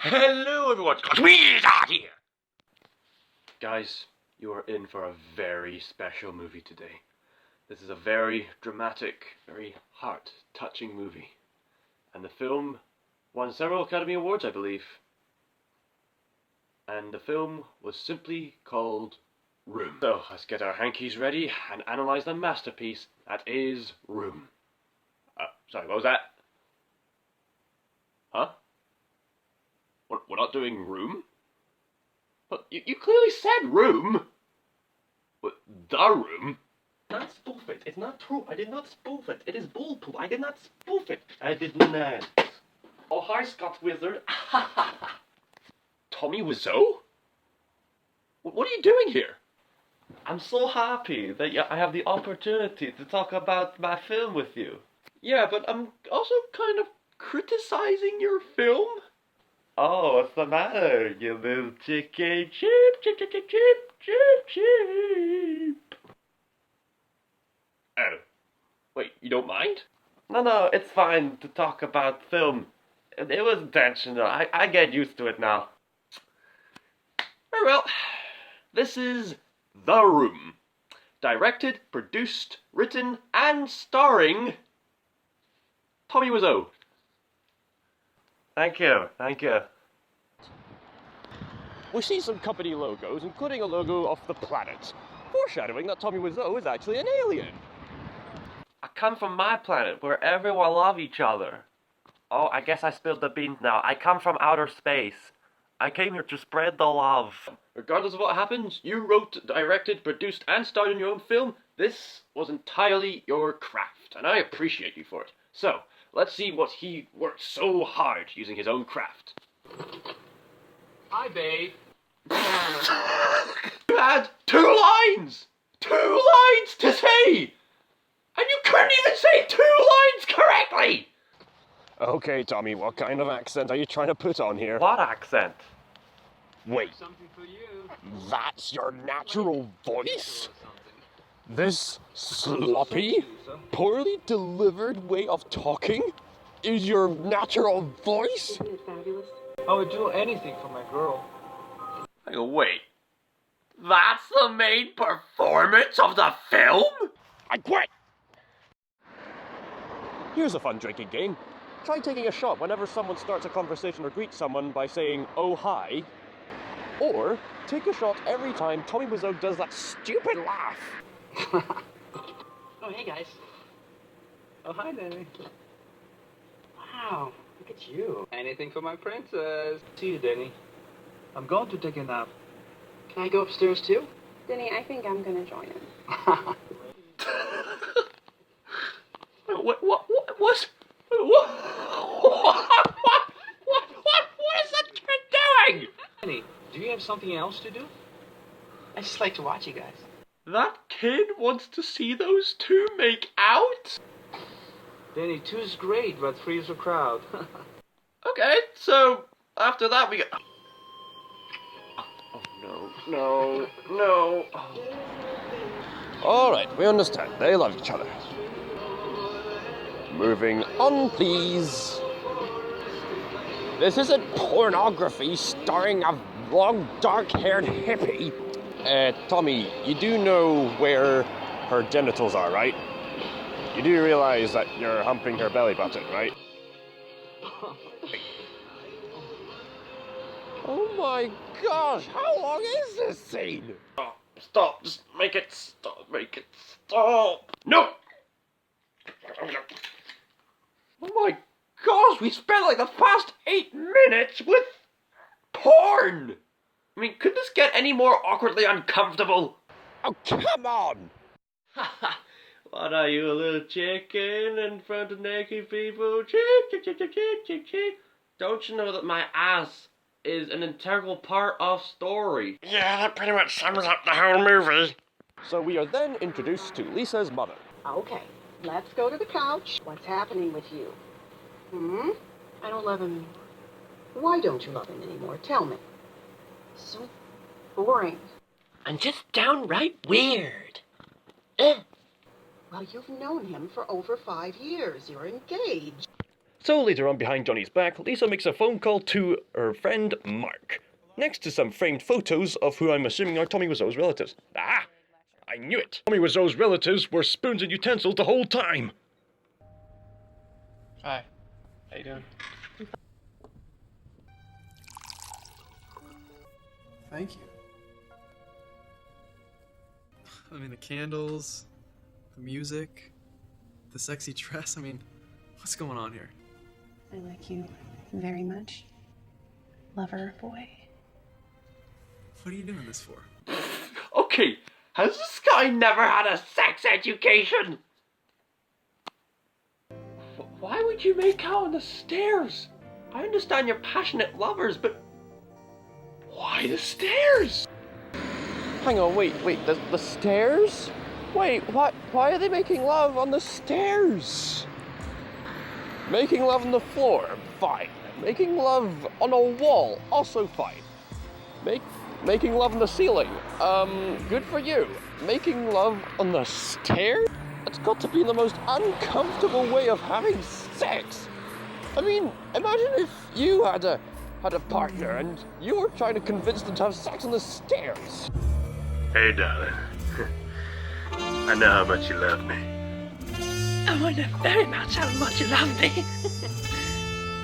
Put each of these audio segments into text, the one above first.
Hello everyone, ScotsThinker here! Guys, you are in for a very special movie today. This is a very dramatic, very heart-touching movie. And the film won several Academy Awards, I believe. And the film was simply called Room. So, let's get our hankies ready and analyze the masterpiece that is Room. Sorry, what was that? Huh? We're not doing Room? But you clearly said Room! What, the Room? Not spoof it. It's not true. I did not spoof it. It is bullpoop. I did not spoof it. I did not. Oh, hi, Scott Wizard. Tommy Wiseau? What are you doing here? I'm so happy that I have the opportunity to talk about my film with you. Yeah, but I'm also kind of criticizing your film. Oh, what's the matter, you little chicken? Cheep, cheep, cheep, cheep, cheep, cheep. Oh. Wait, you don't mind? No, it's fine to talk about film. It was intentional. I get used to it now. Very well. This is The Room. Directed, produced, written, and starring Tommy Wiseau. Thank you. We see some company logos, including a logo of the planet, foreshadowing that Tommy Wiseau is actually an alien. I come from my planet where everyone loves each other. Oh, I guess I spilled the beans now. I come from outer space. I came here to spread the love. Regardless of what happens, you wrote, directed, produced, and starred in your own film. This was entirely your craft, and I appreciate you for it. So, let's see what he worked so hard using his own craft. Hi, babe. You had two lines! 2 lines to say! And you couldn't even say 2 lines correctly! Okay, Tommy, what kind of accent are you trying to put on here? What accent? Wait, Something for you. that's your natural voice? This sloppy, poorly delivered way of talking is your natural voice? Isn't it fabulous? I would do anything for my girl. Wait, that's the main performance of the film? I quit! Here's a fun drinking game. Try taking a shot whenever someone starts a conversation or greets someone by saying, "Oh, hi." Or take a shot every time Tommy Wiseau does that stupid laugh. Oh, hey, guys. Oh, hi, Danny. Wow, look at you. Anything for my princess. See you, Danny. I'm going to take a nap. Can I go upstairs, too? Denny, I think I'm gonna join him. What is that kid doing? Danny, do you have something else to do? I just like to watch you guys. That kid wants to see those two make out? Danny, 2 is great, but 3 is a crowd. Okay, so after that we go. Oh no. Oh. Alright, we understand. They love each other. Moving on, please. This isn't pornography starring a long, dark-haired hippie. Tommy, you do know where her genitals are, right? You do realize that you're humping her belly button, right? Oh my gosh, how long is this scene? Stop, just make it stop. No! Oh my gosh, we spent like the past 8 minutes with porn! I mean, could this get any more awkwardly uncomfortable? Oh, come on! What are you, a little chicken in front of naked people? Cheep. Don't you know that my ass is an integral part of story? Yeah, that pretty much sums up the whole movie. So we are then introduced to Lisa's mother. Okay, let's go to the couch. What's happening with you? I don't love him anymore. Why don't you love him anymore? Tell me. So boring. And just downright weird. Well, you've known him for over 5 years. You're engaged. So later on, behind Johnny's back, Lisa makes a phone call to her friend Mark, next to some framed photos of who I'm assuming are Tommy Wiseau's relatives. Ah! I knew it! Tommy Wiseau's relatives were spoons and utensils the whole time! Hi. How you doing? Thank you. I mean, the candles, the music, the sexy dress. I mean, what's going on here? I like you very much. Lover boy. What are you doing this for? Okay, has this guy never had a sex education? Why would you make out on the stairs? I understand you're passionate lovers, but why the stairs? Hang on, wait, the stairs? Wait, why are they making love on the stairs? Making love on the floor, fine. Making love on a wall, also fine. Making love on the ceiling, good for you. Making love on the stairs? It's got to be the most uncomfortable way of having sex. I mean, imagine if you had a partner and you were trying to convince them to have sex on the stairs. Hey, darling. I know how much you love me. I wonder very much how much you love me.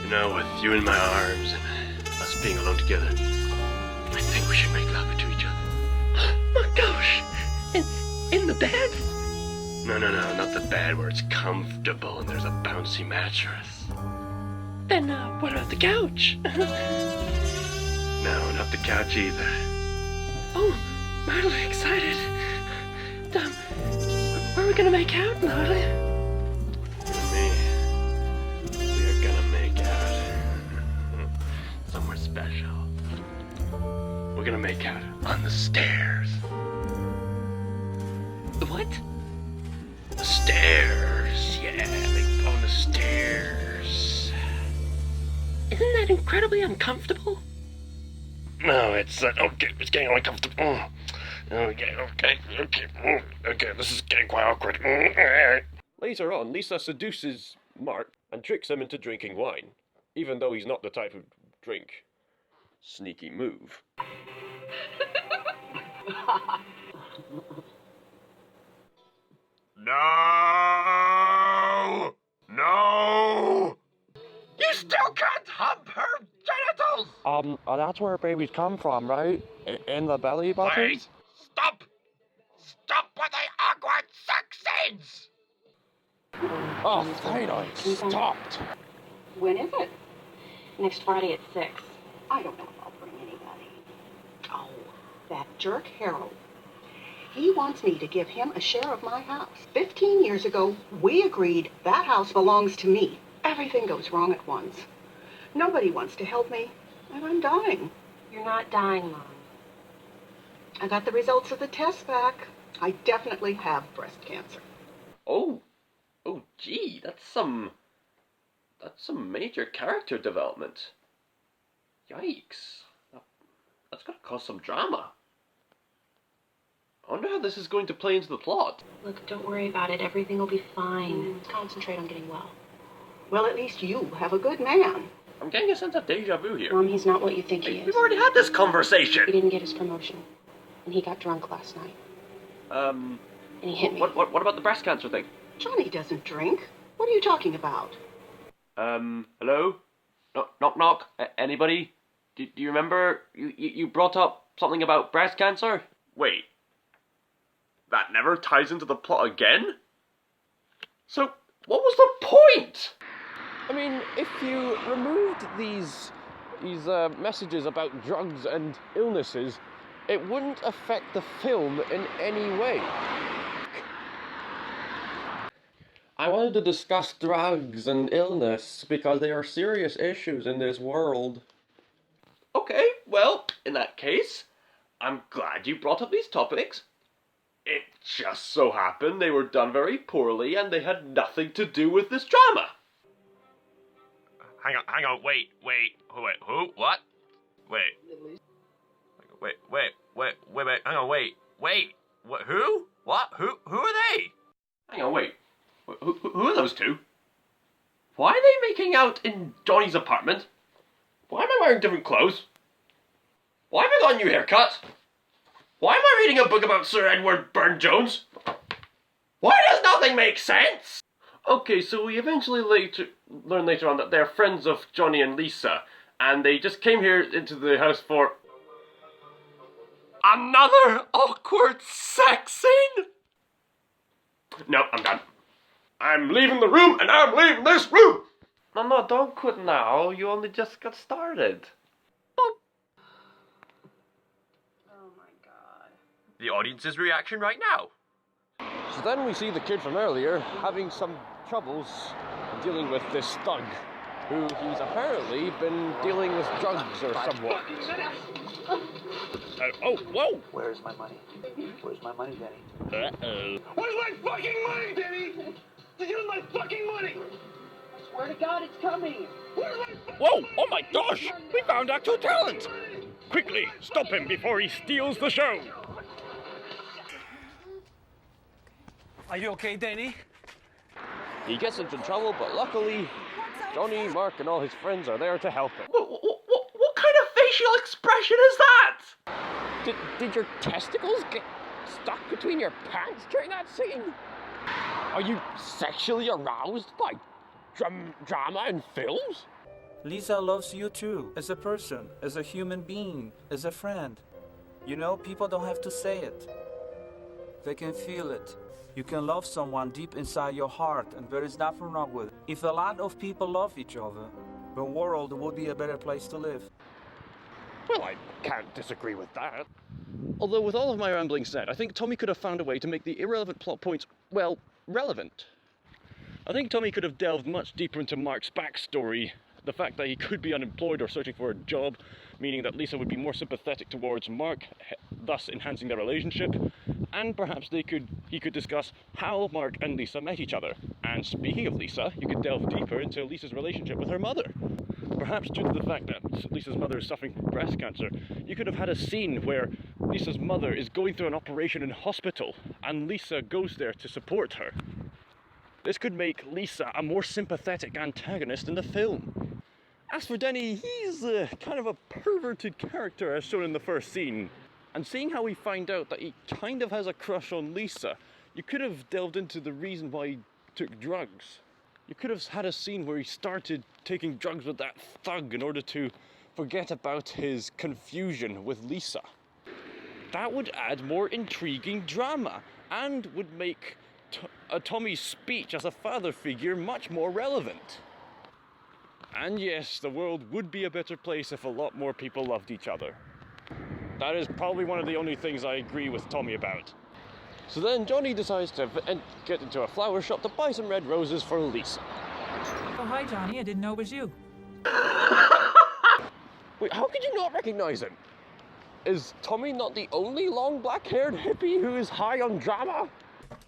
You know, with you in my arms and us being alone together, I think we should make love to each other. Oh gosh. In the bed? No, not the bed where it's comfortable and there's a bouncy mattress. Then what about the couch? No, not the couch either. Oh, mightily excited. Where are we gonna make out, Marley? You and me, we are gonna make out somewhere special. We're gonna make out on the stairs. The what? The stairs, yeah, like on the stairs. Isn't that incredibly uncomfortable? No, it's okay. It's getting uncomfortable. Okay. This is getting quite awkward. Later on, Lisa seduces Mark and tricks him into drinking wine, even though he's not the type of drink. Sneaky move. No! You still can't hump her genitals! That's where babies come from, right? In the belly button? Wait! Stop! Stop with the awkward sex scenes! Oh, finally, stopped. When is it? Next Friday at 6. I don't know if I'll bring anybody. Oh, that jerk Harold. He wants me to give him a share of my house. 15 years ago, we agreed that house belongs to me. Everything goes wrong at once. Nobody wants to help me, and I'm dying. You're not dying, Mom. I got the results of the test back. I definitely have breast cancer. Oh gee, that's some major character development. Yikes. That's gonna cause some drama. I wonder how this is going to play into the plot. Look, don't worry about it. Everything will be fine. Concentrate on getting well. Well, at least you have a good man. I'm getting a sense of deja vu here. Mom, he's not what you think he is. We've already had this conversation! He didn't get his promotion. And he got drunk last night. And he hit me. What about the breast cancer thing? Johnny doesn't drink. What are you talking about? Hello? Knock. Anybody? Do you remember you brought up something about breast cancer? Wait. That never ties into the plot again? So, what was the point? I mean, if you removed these messages about drugs and illnesses, it wouldn't affect the film in any way. I wanted to discuss drugs and illness because they are serious issues in this world. Okay, well, in that case, I'm glad you brought up these topics. It just so happened they were done very poorly and they had nothing to do with this drama. Hang on, wait, who? What? Wait, hang on, wait, what, who? What? Who are they? Hang on, wait. Who are those two? Why are they making out in Johnny's apartment? Why am I wearing different clothes? Why have I got a new haircut? Why am I reading a book about Sir Edward Burne-Jones? Why does nothing make sense? Okay, so we eventually learn later on that they're friends of Johnny and Lisa, and they just came here into the house for another awkward sex scene? No, I'm done. I'm leaving the room, and I'm leaving this room! No, don't quit now. You only just got started. Oh my god. The audience's reaction right now. So then we see the kid from earlier having some troubles dealing with this thug, who he's apparently been dealing with drugs or somewhat. Oh, whoa! Where's my money? Where's my money, Denny? Uh-oh. Where's my fucking money, Denny? Did you my fucking money? Swear to God, it's coming. Where's my fucking Whoa! Oh my gosh! We found actual talent! Quickly, stop him before he steals the show! Are you okay, Denny? He gets into trouble, but luckily, Johnny, Mark, and all his friends are there to help him. What kind of facial expression is that? Did your testicles get stuck between your pants during that scene? Are you sexually aroused by drama and films? Lisa loves you too, as a person, as a human being, as a friend. You know, people don't have to say it. They can feel it. You can love someone deep inside your heart, and there is nothing wrong with it. If a lot of people love each other, the world would be a better place to live. Well, I can't disagree with that. Although, with all of my rambling said, I think Tommy could have found a way to make the irrelevant plot points, well, relevant. I think Tommy could have delved much deeper into Mark's backstory, the fact that he could be unemployed or searching for a job, meaning that Lisa would be more sympathetic towards Mark, thus enhancing their relationship, and perhaps he could discuss how Mark and Lisa met each other. And speaking of Lisa, you could delve deeper into Lisa's relationship with her mother. Perhaps due to the fact that Lisa's mother is suffering from breast cancer, you could have had a scene where Lisa's mother is going through an operation in hospital, and Lisa goes there to support her. This could make Lisa a more sympathetic antagonist in the film. As for Denny, he's kind of a perverted character as shown in the first scene. And seeing how we find out that he kind of has a crush on Lisa, you could have delved into the reason why he took drugs. You could have had a scene where he started taking drugs with that thug in order to forget about his confusion with Lisa. That would add more intriguing drama and would make Tommy's speech as a father figure much more relevant. And yes, the world would be a better place if a lot more people loved each other. That is probably one of the only things I agree with Tommy about. So then Johnny decides to get into a flower shop to buy some red roses for Lisa. Oh, hi, Johnny. I didn't know it was you. Wait, how could you not recognize him? Is Tommy not the only long black-haired hippie who is high on drama?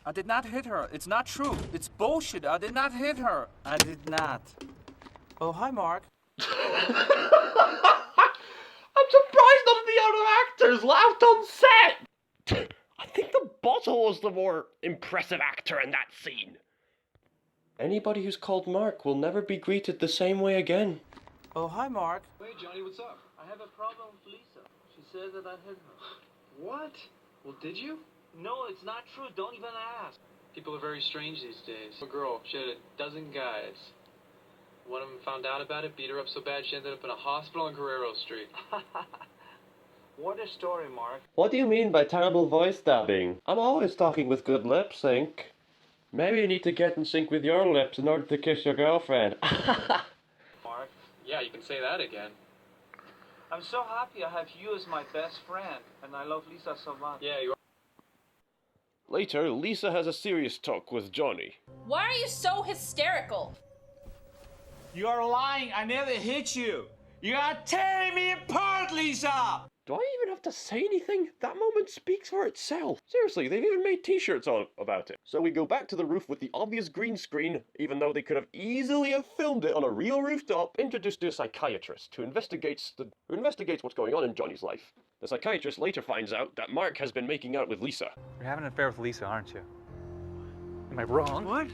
I did not hit her. It's not true. It's bullshit. I did not hit her. I did not. Oh, hi, Mark. I'm surprised none of the other actors laughed on set! I think the bottle was the more impressive actor in that scene. Anybody who's called Mark will never be greeted the same way again. Oh, hi, Mark. Hey, Johnny, what's up? I have a problem with Lisa. She says that I hit her. What? Well, did you? No, it's not true. Don't even ask. People are very strange these days. A girl, she had a dozen guys. One of them found out about it, beat her up so bad she ended up in a hospital on Guerrero Street. What a story, Mark. What do you mean by terrible voice dubbing? I'm always talking with good lip sync. Maybe you need to get in sync with your lips in order to kiss your girlfriend. Mark? Yeah, you can say that again. I'm so happy I have you as my best friend, and I love Lisa so much. Yeah, you are. Later, Lisa has a serious talk with Johnny. Why are you so hysterical? You are lying. I never hit you. You are tearing me apart, Lisa! Do I even have to say anything? That moment speaks for itself. Seriously, they've even made t-shirts about it. So we go back to the roof with the obvious green screen, even though they could have easily have filmed it on a real rooftop, introduced to a psychiatrist who investigates what's going on in Johnny's life. The psychiatrist later finds out that Mark has been making out with Lisa. You're having an affair with Lisa, aren't you? Am I wrong? What?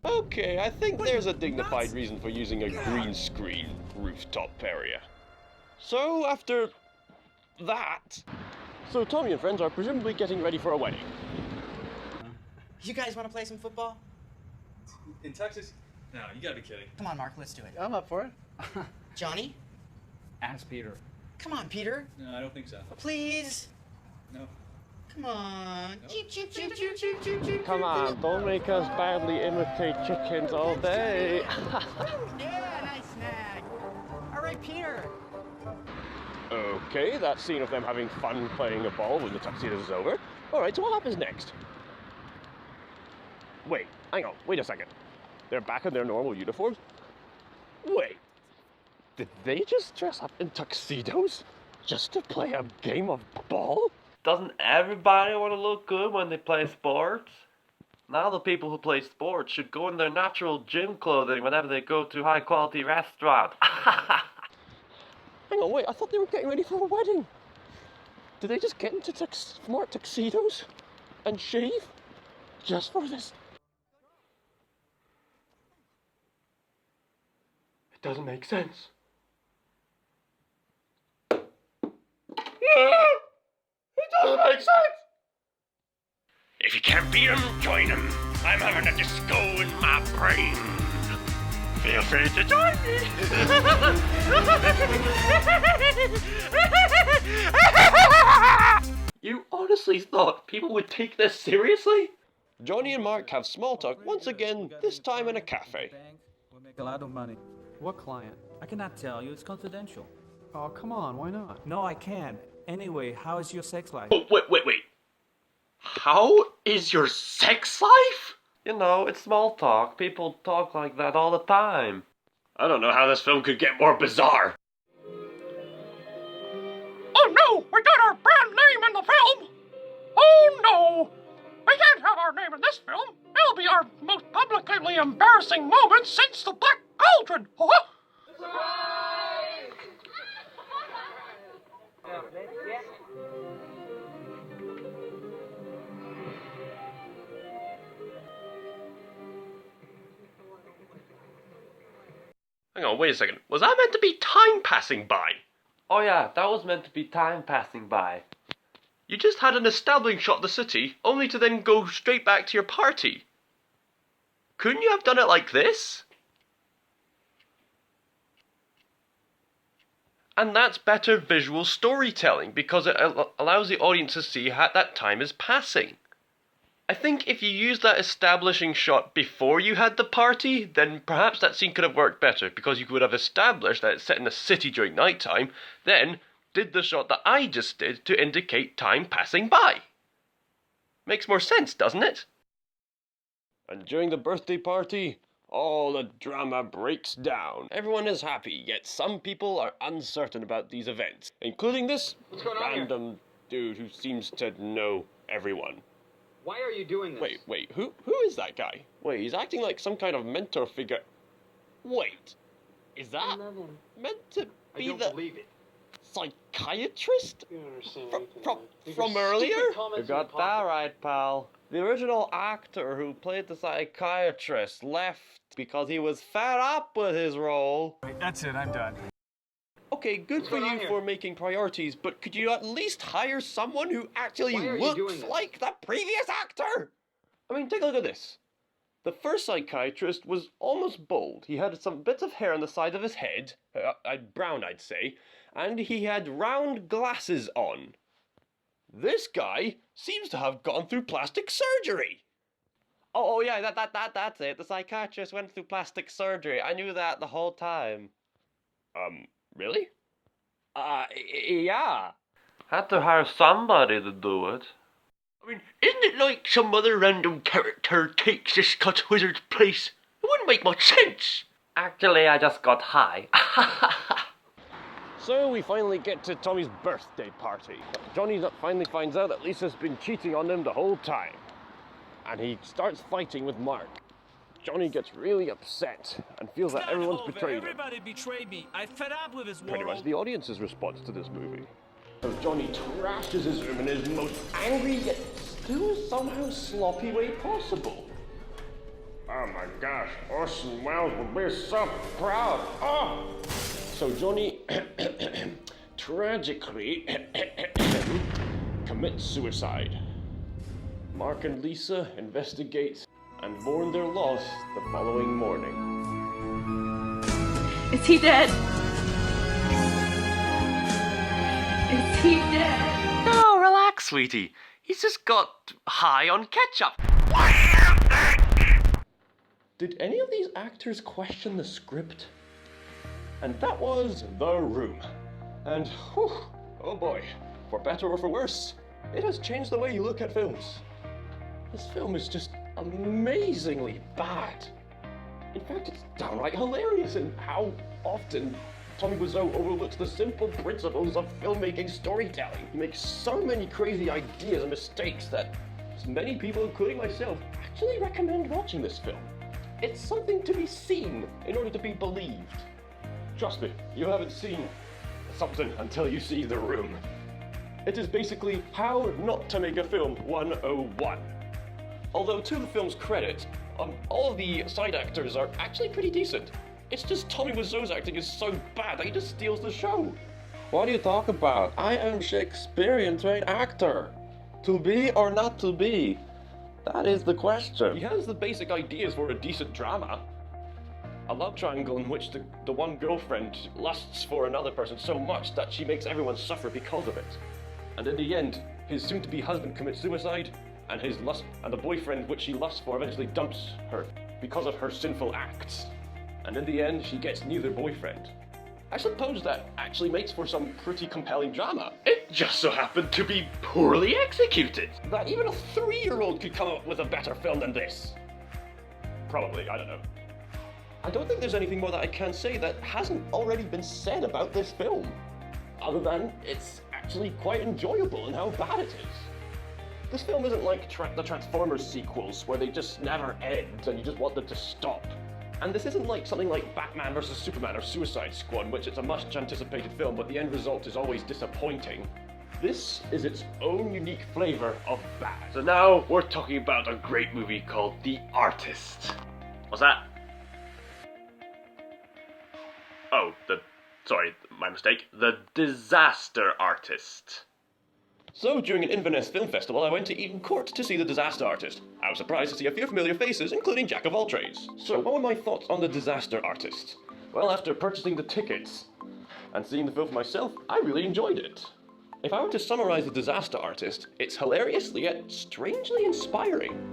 Okay, I think there's a dignified reason for using a green screen rooftop area. So, after that... So Tommy and friends are presumably getting ready for a wedding. You guys want to play some football? In Texas? No, you gotta be kidding. Come on, Mark, let's do it. I'm up for it. Johnny? Ask Peter. Come on, Peter. No, I don't think so. Please? No. Come on. Nope. Cheep, cheep, cheep, cheep, cheep, cheep, cheep. Come on, don't make us badly imitate chickens all day. Yeah, nice snag. All right, Peter. Okay, that scene of them having fun playing a ball when the tuxedos is over. Alright, so what happens next? Wait, hang on, wait a second. They're back in their normal uniforms? Wait, did they just dress up in tuxedos just to play a game of ball? Doesn't everybody want to look good when they play sports? Now the people who play sports should go in their natural gym clothing whenever they go to high quality restaurant. Hang on, wait, I thought they were getting ready for a wedding. Did they just get into smart tuxedos and shave just for this? It doesn't make sense. It doesn't make sense! If you can't beat 'em, join 'em. I'm having a disco in my brain. Feel free to join me. You honestly thought people would take this seriously? Johnny and Mark have small talk once again, this time in a cafe. We'll make a lot of money. What client? I cannot tell you, it's confidential. Oh, come on, why not? No, I can't. Anyway, how is your sex life? Oh, wait. How is your sex life? You know, it's small talk. People talk like that all the time. I don't know how this film could get more bizarre. Oh no, we got our brand name in the film. Oh no, we can't have our name in this film. It'll be our most publicly embarrassing moment since the Black Cauldron. Huh? Hang on, wait a second. Was that meant to be time passing by? Oh yeah, that was meant to be time passing by. You just had an establishing shot of the city, only to then go straight back to your party. Couldn't you have done it like this? And that's better visual storytelling, because it allows the audience to see how that time is passing. I think if you used that establishing shot before you had the party, then perhaps that scene could have worked better, because you would have established that it's set in a city during nighttime, then did the shot that I just did to indicate time passing by. Makes more sense, doesn't it? And during the birthday party, all the drama breaks down. Everyone is happy, yet some people are uncertain about these events, including this random dude who seems to know everyone. Why are you doing this? Wait, who is that guy? Wait, he's acting like some kind of mentor figure. Wait, is that meant to be I don't believe it. psychiatrist You don't understand from earlier? You got that right, pal. The original actor who played the psychiatrist left because he was fed up with his role. Wait, that's it, I'm done. Okay, good for you for making priorities, but could you at least hire someone who actually looks like the previous actor? I mean, take a look at this. The first psychiatrist was almost bald. He had some bits of hair on the side of his head, brown I'd say, and he had round glasses on. This guy seems to have gone through plastic surgery. Oh yeah, that's it. The psychiatrist went through plastic surgery. I knew that the whole time. Really? Yeah. Had to hire somebody to do it. I mean, isn't it like some other random character takes the Scots Wizard's place? It wouldn't make much sense. Actually, I just got high. So we finally get to Tommy's birthday party. Johnny finally finds out that Lisa's been cheating on him the whole time. And he starts fighting with Mark. Johnny gets really upset and feels that everyone's betrayed him. Everybody betrayed me. I'm fed up with this world. Pretty much the audience's response to this movie. So Johnny trashes his room in his most angry yet still somehow sloppy way possible. Oh my gosh, Orson Welles would be so proud. Oh! So Johnny tragically commits suicide. Mark and Lisa investigate and mourn their loss the following morning. Is he dead? Is he dead? No, relax, sweetie. He's just got high on ketchup. Did any of these actors question the script? And that was The Room. And, whew, oh boy, for better or for worse, it has changed the way you look at films. This film is just amazingly bad. In fact, it's downright hilarious in how often Tommy Wiseau overlooks the simple principles of filmmaking storytelling. He makes so many crazy ideas and mistakes that many people, including myself, actually recommend watching this film. It's something to be seen in order to be believed. Trust me, you haven't seen something until you see The Room. It is basically how not to make a film 101. Although to the film's credit, all of the side actors are actually pretty decent. It's just Tommy Wiseau's acting is so bad that he just steals the show. What do you talk about? I am Shakespearean trained actor. To be or not to be? That is the question. He has the basic ideas for a decent drama. A love triangle in which the one girlfriend lusts for another person so much that she makes everyone suffer because of it. And in the end, his soon-to-be husband commits suicide, and the boyfriend which she lusts for eventually dumps her because of her sinful acts. And in the end, she gets neither boyfriend. I suppose that actually makes for some pretty compelling drama. It just so happened to be poorly executed. That even a 3-year-old could come up with a better film than this. Probably, I don't know. I don't think there's anything more that I can say that hasn't already been said about this film. Other than it's actually quite enjoyable and how bad it is. This film isn't like the Transformers sequels where they just never end and you just want them to stop. And this isn't like something like Batman vs Superman or Suicide Squad, which it's a much anticipated film, but the end result is always disappointing. This is its own unique flavor of bad. So now we're talking about a great movie called The Artist. What's that? Oh, sorry, my mistake. The Disaster Artist. So, during an Inverness Film Festival, I went to Eton Court to see The Disaster Artist. I was surprised to see a few familiar faces, including Jack of all trades. So, what were my thoughts on The Disaster Artist? Well, after purchasing the tickets and seeing the film for myself, I really enjoyed it. If I were to summarize The Disaster Artist, it's hilarious yet strangely inspiring.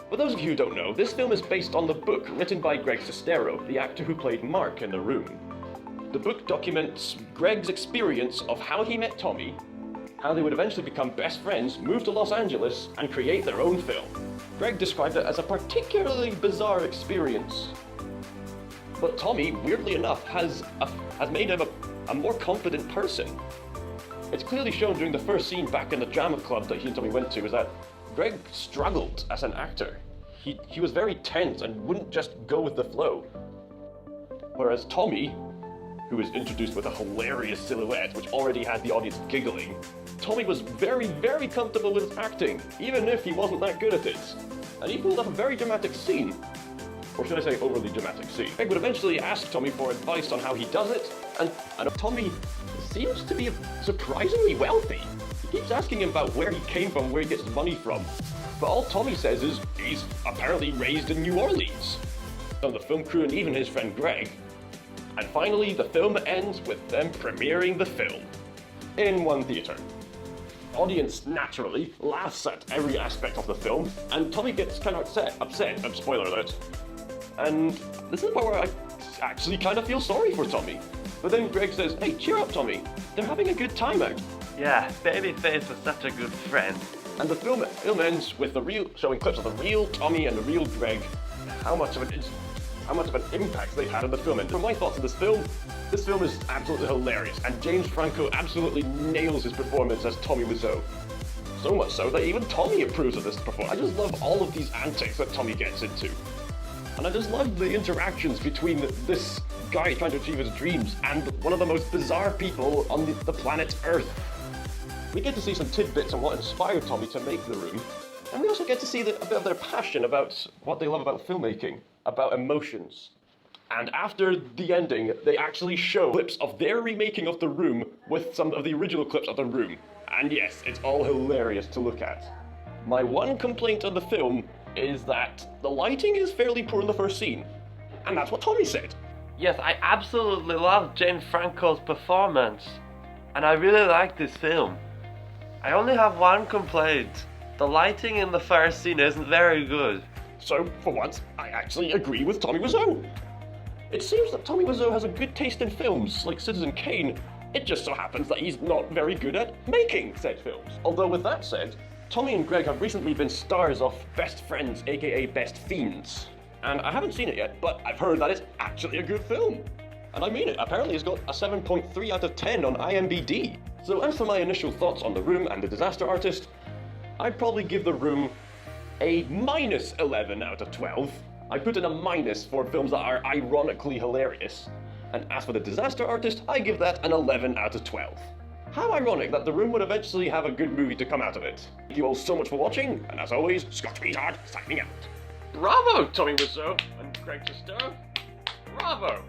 For those of you who don't know, this film is based on the book written by Greg Sestero, the actor who played Mark in The Room. The book documents Greg's experience of how he met Tommy, how they would eventually become best friends, move to Los Angeles, and create their own film. Greg described it as a particularly bizarre experience. But Tommy, weirdly enough, has made him a more confident person. It's clearly shown during the first scene back in the drama club that he and Tommy went to, is that Greg struggled as an actor. He was very tense and wouldn't just go with the flow. Whereas Tommy, who was introduced with a hilarious silhouette which already had the audience giggling, Tommy was very, very comfortable with his acting, even if he wasn't that good at it. And he pulled off a very dramatic scene. Or should I say overly dramatic scene. Greg would eventually ask Tommy for advice on how he does it, and Tommy seems to be surprisingly wealthy. He keeps asking him about where he came from, where he gets his money from. But all Tommy says is he's apparently raised in New Orleans. So the film crew and even his friend Greg. And finally, the film ends with them premiering the film in one theater. Audience naturally laughs at every aspect of the film, and Tommy gets kind of upset, spoiler alert. And this is the part where I actually kind of feel sorry for Tommy. But then Greg says, "Hey, cheer up, Tommy. They're having a good time out." Yeah, Babyface was such a good friend. And the film ends with showing clips of the real Tommy and the real Greg, how much of an impact they've had on the film. And for my thoughts on this film is absolutely hilarious, and James Franco absolutely nails his performance as Tommy Wiseau. So much so that even Tommy approves of this performance. I just love all of these antics that Tommy gets into. And I just love the interactions between this guy trying to achieve his dreams and one of the most bizarre people on the planet Earth. We get to see some tidbits on what inspired Tommy to make The Room, And we also get to see a bit of their passion about what they love about filmmaking, about emotions. And after the ending, they actually show clips of their remaking of The Room with some of the original clips of The Room. And yes, it's all hilarious to look at. My one complaint of the film is that the lighting is fairly poor in the first scene. And that's what Tommy said. Yes, I absolutely love Jane Franco's performance. And I really like this film. I only have one complaint. The lighting in the first scene isn't very good. So, for once, I actually agree with Tommy Wiseau. It seems that Tommy Wiseau has a good taste in films, like Citizen Kane. It just so happens that he's not very good at making said films. Although with that said, Tommy and Greg have recently been stars of Best Friends, aka Best Fiends. And I haven't seen it yet, but I've heard that it's actually a good film. And I mean it, apparently it's got a 7.3 out of 10 on IMDb. So as for my initial thoughts on The Room and The Disaster Artist, I'd probably give The Room a minus 11 out of 12. I put in a minus for films that are ironically hilarious. And as for The Disaster Artist, I give that an 11 out of 12. How ironic that The Room would eventually have a good movie to come out of it. Thank you all so much for watching, and as always, ScotsThinker-The signing out. Bravo, Tommy Wiseau and Greg Sestero. Bravo!